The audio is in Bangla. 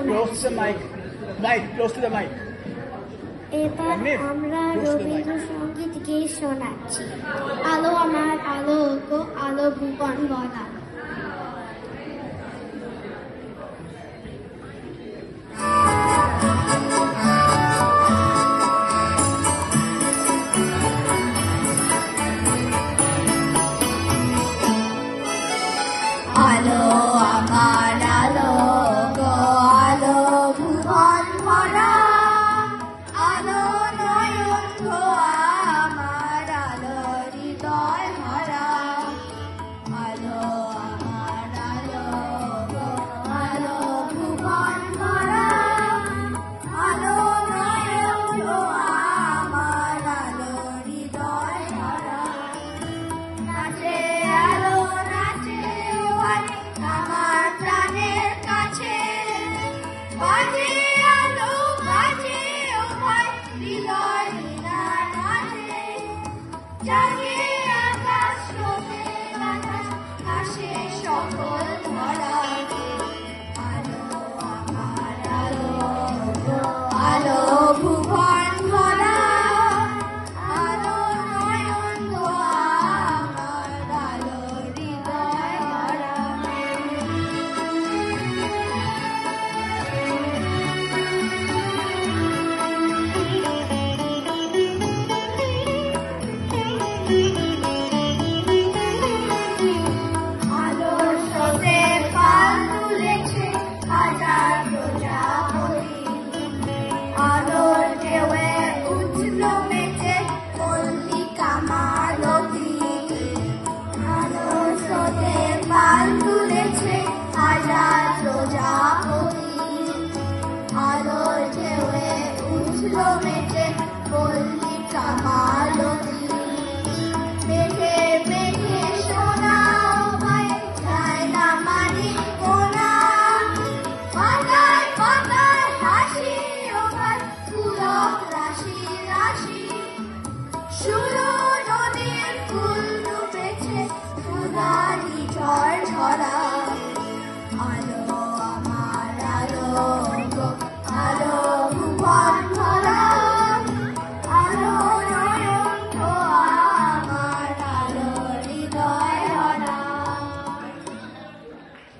Close to the mic. Mic, close to the mic. এবার আমরা রবীন্দ্রসঙ্গীত গেয়ে শোনাচ্ছি। আলো আমার আলো গো, আলো ভুবন বলা। আলো আমার আলো গো, আলো ভুবন ভরা, আলো নয়ন গো আমার, আলো হৃদয় ভরা। আলো আমার আলো গো, আলো ভুবন ভরা, আলো নয়ন গো আমার, আলো হৃদয় ভরা। নাচে আলো নাচে আমার প্রাণের কাছে, বাজে আলো বাজে ও ভাই হৃদয় হৃদয় মাঝে, জাগে আকাশ রোদে বাতাস আসে সকল